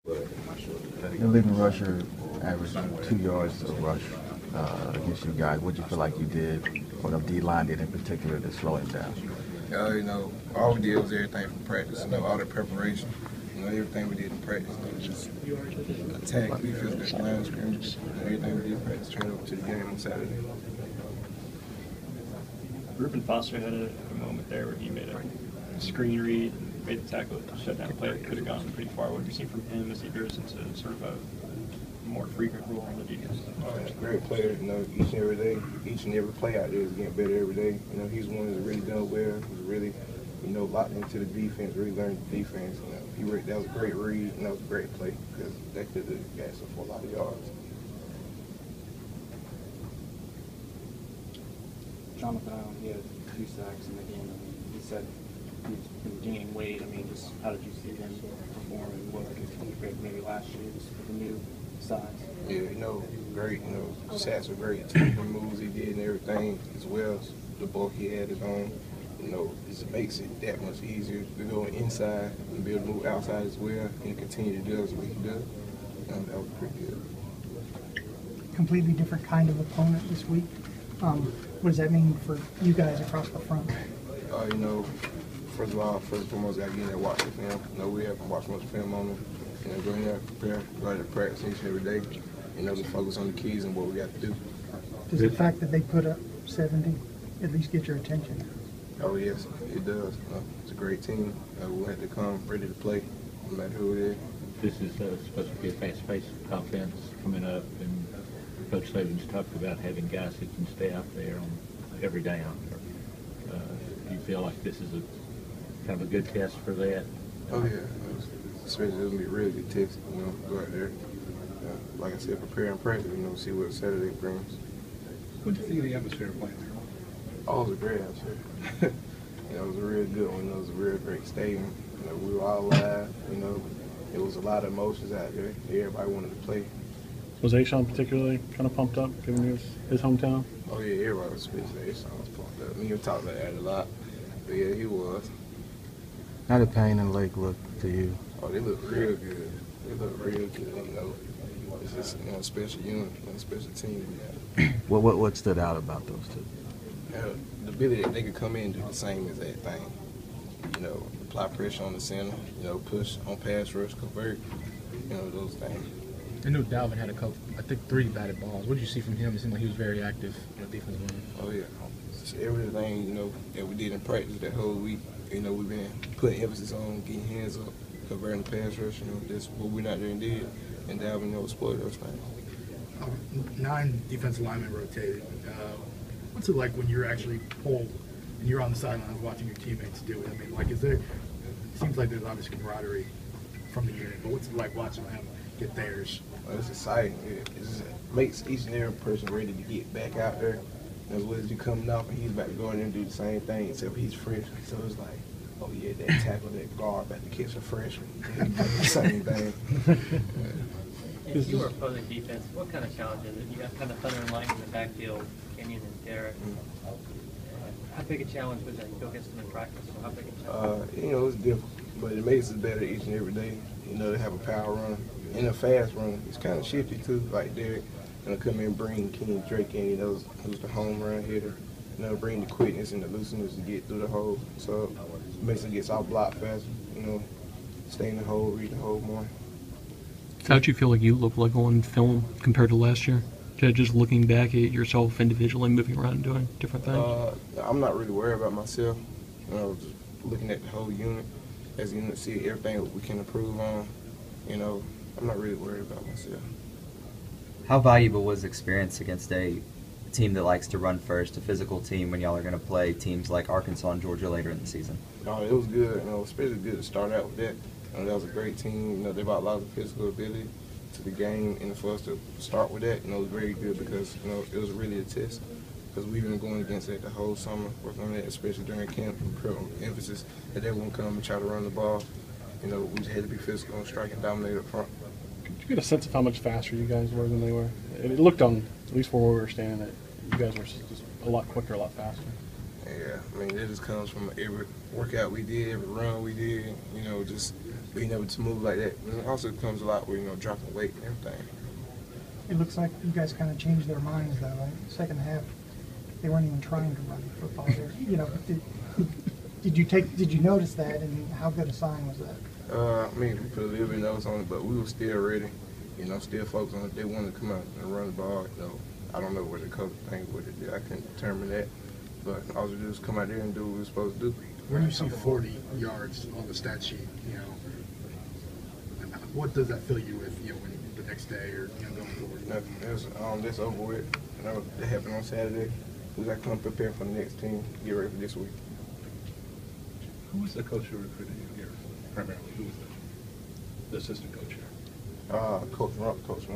Your leading rusher averaged 2 yards a rush against you guys. What do you feel like you did, or the D-line did in particular, to slow him down? All we did was everything from practice. All the preparation. Everything we did in practice. Just attack, defense, line of scrimmage. Everything we did in practice turned over to the game on Saturday. Reuben Foster had a moment there where he made a screen read and made the tackle, shut down a play that could have gone pretty far. What have you seen from him as he grows into sort of a more frequent role on the defense? He's a great player. Each and every day, each and every play out there is getting better every day. He's one that's really done well. He's really, locked into the defense, really learned the defense. That was a great read, and that was a great play because that could have got us for a lot of yards. Jonathan Allen, he had 2 sacks in the game. He said he's been gaining weight. Just how did you see him perform and what compared to maybe last year with the new size? Yeah, great. Sacks were great. The moves he did and everything, as well as the bulk he had his own. It makes it that much easier to go inside and be able to move outside as well and continue to do what he does. That was pretty good. Completely different kind of opponent this week. What does that mean for you guys across the front? First and foremost, got to get in there and watch the film. We haven't watched much film on them. Go in there, prepare, go out there practice each and every day. Just focus on the keys and what we got to do. Does the fact that they put up 70 at least get your attention? Oh, yes, it does. It's a great team. We'll have to come ready to play, no matter who it is. This is supposed to be a fast-paced offense coming up, and Coach Saban's talked about having guys who can stay out there on every down. Do you feel like this is kind of a good test for that? Oh, yeah. Especially it's going to be a really good test, go out there. Like I said, prepare and practice, see what Saturday brings. What do you think of the atmosphere playing there? Oh, it was a great atmosphere. It was a real good one. It was a real great stadium. We were all live. It was a lot of emotions out there. Everybody wanted to play. Was A-Shawn particularly kind of pumped up, given his hometown? Oh, yeah, everybody was especially A-Shawn was pumped up. We talked about that a lot. But, yeah, he was. How did Payne and Lake look to you? Oh, they look real good. They look real good, It's just, a special unit, a special team we got. What stood out about those two? The ability that they could come in and do the same as that thing. Apply pressure on the center, push on pass rush, convert, those things. I know Dalvin had 3 batted balls. What did you see from him? It seemed like he was very active on the defensive end. Oh, yeah. Just everything, that we did in practice that whole week, we've been putting emphasis on getting hands up, converting the pass rush, that's what we not there and did. And Dalvin, exploited those things. 9 defensive linemen rotated. What's it like when you're actually pulled and you're on the sidelines watching your teammates do it? It seems like there's obviously camaraderie from the unit, but what's it like watching them get theirs? Well, it's exciting. It just makes each and every person ready to get back out there. As well as you coming off and he's about to go in there and do the same thing, except he's fresh. So it's like, oh yeah, that tackle, that guard about to catch a freshman. Same thing. If you were opposing defense, what kind of challenge is it? You got kind of Thunder and Lightning in the backfield, Kenyon and Derek. How big a challenge was that? You go against them in practice, so how big a challenge? It's difficult, but it makes us better each and every day. To have a power run and a fast run. It's kind of shifty too, like Derek. Come in and bring Kenyon Drake in. Who's the home run hitter. Bring the quickness and the looseness to get through the hole. So it makes it gets off block faster. Stay in the hole, read the hole more. How did you feel like you looked like on film compared to last year? Just looking back at yourself individually, moving around and doing different things? I'm not really worried about myself. Just looking at the whole unit, as a unit, see everything we can improve on. I'm not really worried about myself. How valuable was experience against a team that likes to run first, a physical team, when y'all are going to play teams like Arkansas and Georgia later in the season? It was good. Especially good to start out with that. That was a great team. They brought a lot of physical ability to the game, and for us to start with that, it was very good because it was really a test. Because we've been going against it the whole summer, working on that, especially during camp, and put emphasis that they won't come and try to run the ball. We just had to be physical and strike and dominate up front. Could you get a sense of how much faster you guys were than they were? It looked on, at least where we were standing, that you guys were just a lot quicker, a lot faster. Yeah, I mean, it just comes from every workout we did, every run we did, you know, just being able to move like that. And it also comes a lot with, you know, dropping weight and everything. It looks like you guys kind of changed their minds though. Like second half, they weren't even trying to run football. You know, did you notice that, and how good a sign was that? I mean, we put a little bit of notes on it, but we were still ready. You know, still focused on it. They wanted to come out and run the ball. You know, I don't know what the coach think what it did. I couldn't determine that. But all we do is come out there and do what we were supposed to do. When you see 40 yards on the stat sheet, you know, what does that fill you with, you know, when the next day or, you know, going forward? Nothing. That's over with. You know, that happened on Saturday. We got to come prepare for the next team, get ready for this week. Who was the coach who recruited you here, primarily? Who was the assistant coach here? Coach Rump. Okay.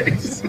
Thanks.